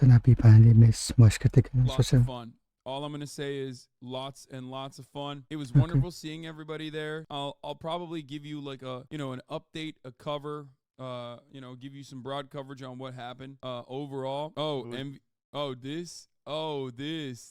Hasanabi finally miss MoistCr1TiKaL Lots of social. fun. All I'm gonna say is lots and lots of fun. It was Okay. wonderful seeing everybody there. I'll probably give you like a an update, a cover. Give you some broad coverage on what happened overall. This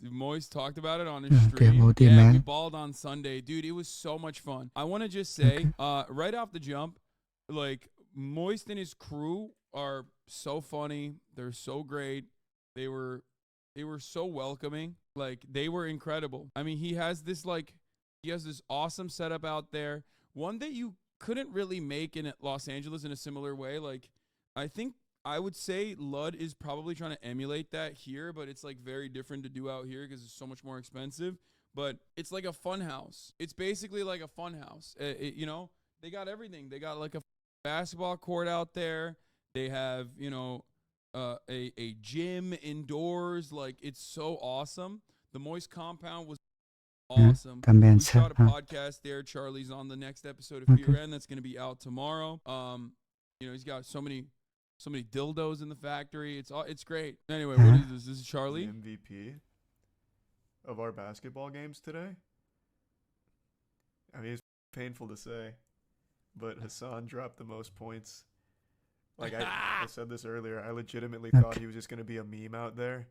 Moist talked about it on his stream. Demo Yeah, we man. balled on Sunday, dude. It was so much fun. I want to just say, Okay. right off the jump, like Moist and his crew are so funny. They're so great. They were they were so welcoming. Like they were incredible. I mean, he has this awesome setup out there. One that you couldn't really make in Los Angeles in a similar way. Like I think I would say Lud is probably trying to emulate that here, but it's like very different to do out here because it's so much more expensive. But it's like a fun house. It's basically like a fun house. They got everything. They got like a basketball court out there. They have, a gym indoors. Like it's so awesome. The Moist compound was awesome. También We se. shot a podcast there. Charlie's on the next episode of Okay. Fear End that's going to be out tomorrow. He's got so many dildos in the factory. It's great. Anyway, what is this? This is Charlie. The MVP of our basketball games today. I mean, it's painful to say, but Hasan dropped the most points. Like I said this earlier, I legitimately thought he was just gonna be a meme out there.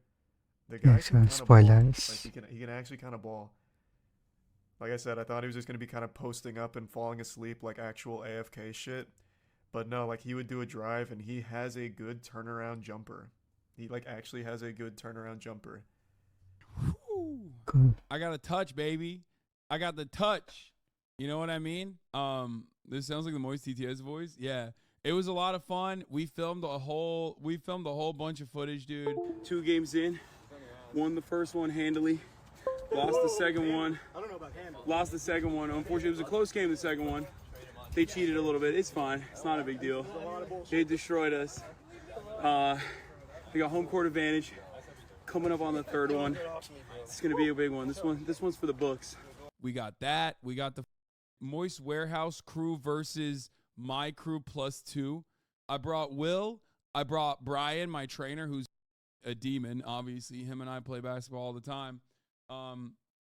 The guy Yeah, can kind of ball. spoilers. Like he can actually kind of ball. Like I said, I thought he was just gonna be kind of posting up and falling asleep like actual AFK shit. But no, like he would do a drive and he has a good turnaround jumper. He like actually has a good turnaround jumper. Cool. I got a touch, baby. I got the touch. You know what I mean? This sounds like the Moist TTS voice. Yeah. It was a lot of fun. We filmed a whole bunch of footage, dude. 2 games in. Won the first one handily. Lost the second one. I don't know about handle. Lost the second one. Unfortunately, it was a close game, the second one. They cheated a little bit. It's fine. It's not a big deal. They destroyed us. They got home court advantage. Coming up on the third one. It's gonna be a big one. This one's for the books. We got that. We got the Moist Warehouse crew versus my crew +2. I brought Will. I brought Brian, my trainer, who's a demon. Obviously, him and I play basketball all the time.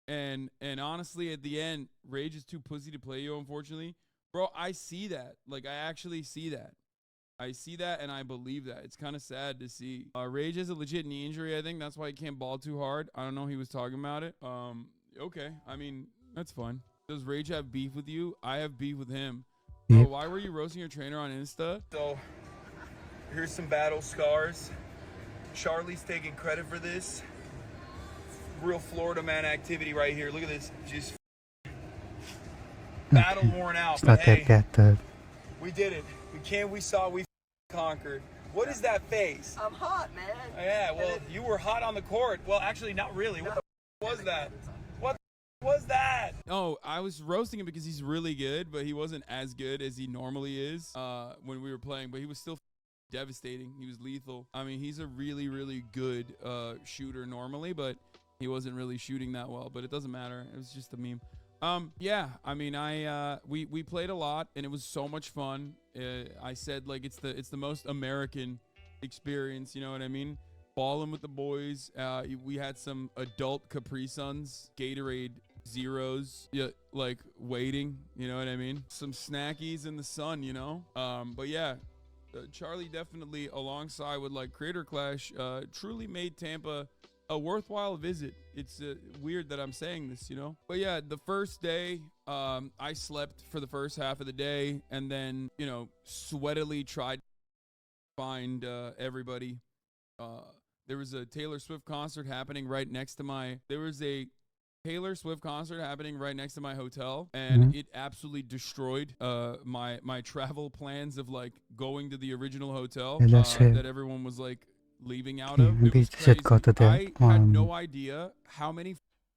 And honestly, at the end, Rage is too pussy to play you, unfortunately. Bro, I see that. Like, I actually see that. I see that, and I believe that. It's kind of sad to see. Rage has a legit knee injury, I think. That's why he can't ball too hard. I don't know. He was talking about it. Okay. I mean, that's fine. Does Rage have beef with you? I have beef with him. Bro, why were you roasting your trainer on Insta? So, here's some battle scars. Charlie's taking credit for this. Real Florida man activity right here. Look at this. Just battle worn out. It's not hey, that bad. we did it. We saw, we conquered. What is that face? I'm hot, man. Yeah, well, you were hot on the court. Well, actually, not really. What the was that? What was that? Oh, I was roasting him because he's really good, but he wasn't as good as he normally is when we were playing. But he was still devastating. He was lethal. I mean, he's a really, really good shooter normally, but he wasn't really shooting that well. But it doesn't matter. It was just a meme. Yeah, I mean, we played a lot and it was so much fun. I said like it's the most American experience, you know what I mean? Balling with the boys. We had some adult Capri Suns, Gatorade Zeros, yeah, like waiting, you know what I mean? Some snackies in the sun, you know? But yeah, Charlie definitely alongside with like Creator Clash, truly made Tampa a worthwhile visit. It's weird that I'm saying this, you know? But yeah, the first day, I slept for the first half of the day and then, sweatily tried to find everybody. There was a Taylor Swift concert happening right next to my hotel, and it absolutely destroyed my travel plans of like going to the original hotel that everyone was like leaving out of. It was crazy. I had no idea how many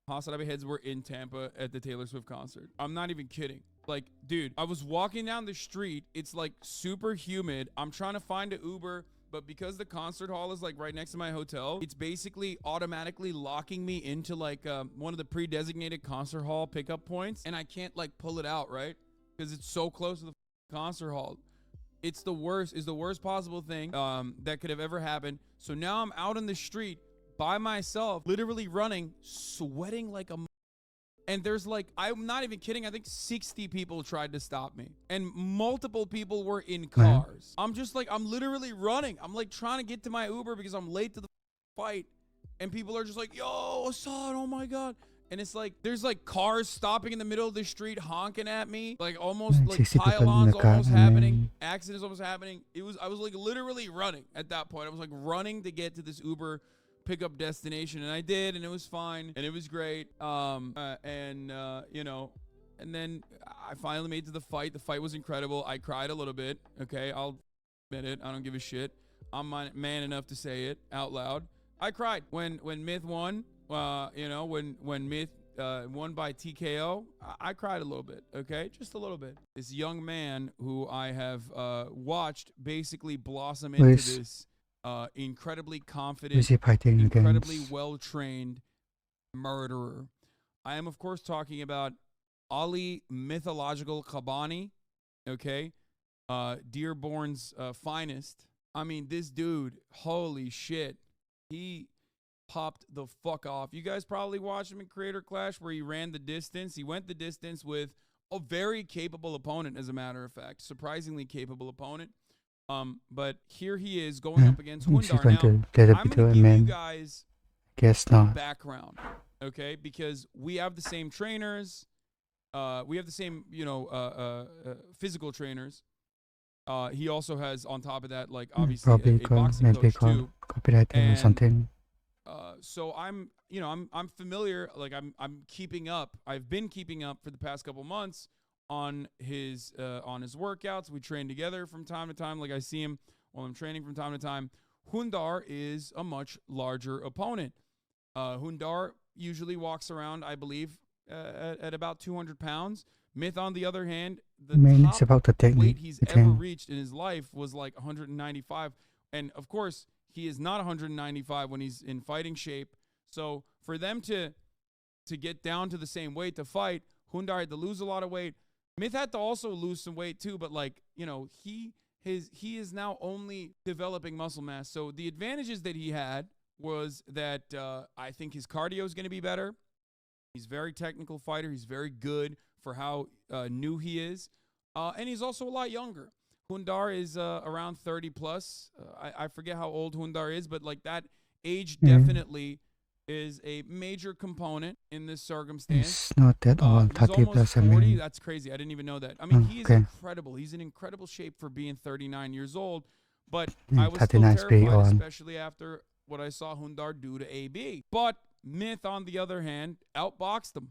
Hasanabi heads were in Tampa at the Taylor Swift concert. I'm not even kidding. Like, dude, I was walking down the street. It's like super humid. I'm trying to find an Uber, but because the concert hall is like right next to my hotel, it's basically automatically locking me into like one of the pre-designated concert hall pickup points, and I can't like pull it out, right? Because it's so close to the concert hall. It's the worst. Is the worst possible thing that could have ever happened. So now I'm out in the street by myself, literally running, sweating like a. And there's like, I'm not even kidding, I think 60 people tried to stop me. And multiple people were in cars. I'm just like, I'm literally running. I'm like trying to get to my Uber because I'm late to the fight. And people are just like, yo, Hassan, oh my God. And it's like, there's like cars stopping in the middle of the street honking at me. Like almost like 60 people in pylons the car, almost and happening. then- Accidents almost happening. I was like literally running at that point. I was like running to get to this Uber pickup destination, and I did, and it was fine, and it was great. You know, and then I finally made it to the fight. The fight was incredible. I cried a little bit. Okay, I'll admit it. I don't give a shit. I'm man enough to say it out loud. I cried when Myth won. You know, when Myth won by TKO, I cried a little bit. Okay, just a little bit. This young man who I have watched basically blossom into this. Incredibly confident, incredibly well-trained murderer. I am, of course, talking about Ali Mythological Kabani, okay? Dearborn's finest. I mean, this dude, holy shit, he popped the fuck off. You guys probably watched him in Creator Clash where he ran the distance. He went the distance with a very capable opponent, as a matter of fact. Surprisingly capable opponent. But here he is going up against Hundar. Now, I'm going to give you guys background, okay? Because we have the same trainers. We have the same, you know, physical trainers. He also has, on top of that, like, obviously, a boxing coach, too. Copywriting or something. So I'm, you know, I'm familiar, like, I'm keeping up. I've been keeping up for the past couple months on his workouts. We train together from time to time. Like, I see him while I'm training from time to time. Hundar is a much larger opponent. Hundar usually walks around, I believe, at about 200 pounds. Myth, on the other hand, the it's about the technique weight he's ever reached in his life was like 195. And of course, he is not 195 when he's in fighting shape. So for them to get down to the same weight to fight, Hundar had to lose a lot of weight. Myth had to also lose some weight too, but like, you know, he is now only developing muscle mass. So the advantages that he had was that I think his cardio is going to be better. He's a very technical fighter. He's very good for how new he is. And he's also a lot younger. Hundar is around 30 plus. I forget how old Hundar is, but like that age definitely is a major component in this circumstance. It's not that old, 30 plus, 40. I mean. That's crazy. I didn't even know that. I mean, he is incredible. He's in incredible shape for being 39 years old. But I was still terrified, especially after what I saw Hundar do to AB. But Myth, on the other hand, outboxed him.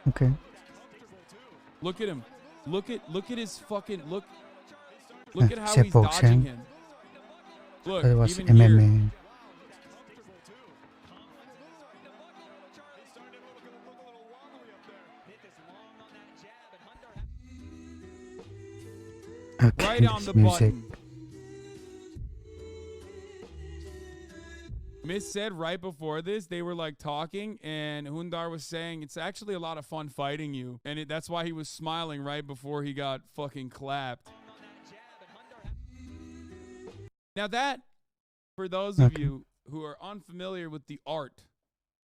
Okay. Look at him. Look at his fucking look at how he's dodging him. Look, It was even MMA. here. Okay, Right on the music. button. Miss said right before this, they were like talking, and Hundar was saying it's actually a lot of fun fighting you, and that's why he was smiling right before he got fucking clapped. Now that, for those of you who are unfamiliar with the art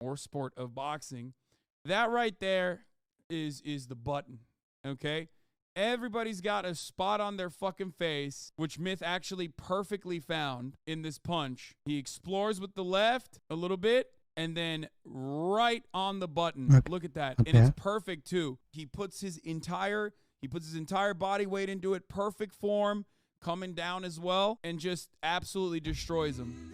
or sport of boxing, that right there is the button, okay? Everybody's got a spot on their fucking face, which Myth actually perfectly found in this punch. He explores with the left a little bit, and then right on the button. Look at that. And it's perfect too. He puts his entire body weight into it, perfect form, coming down as well, and just absolutely destroys him.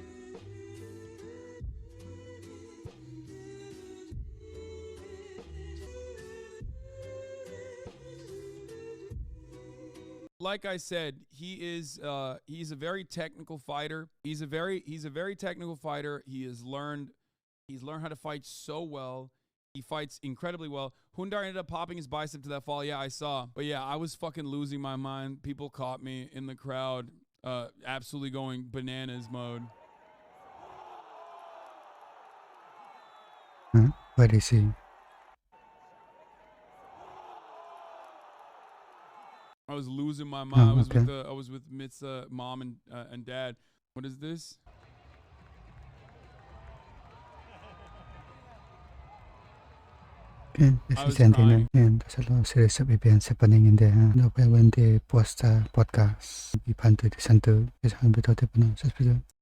Like I said, he's a very technical fighter. He's a very technical fighter. He's learned how to fight so well. He fights incredibly well. Hundar ended up popping his bicep to that fall. Yeah, I saw. But yeah, I was fucking losing my mind. People caught me in the crowd, absolutely going bananas mode. What is he? I was losing my mind. Oh, okay. I was with Mit's mom and dad. What is this? Okay, this I is was the ending, crying. and there's a lot of series of events happening in there. When the post podcast, 2021 Santo, is 100%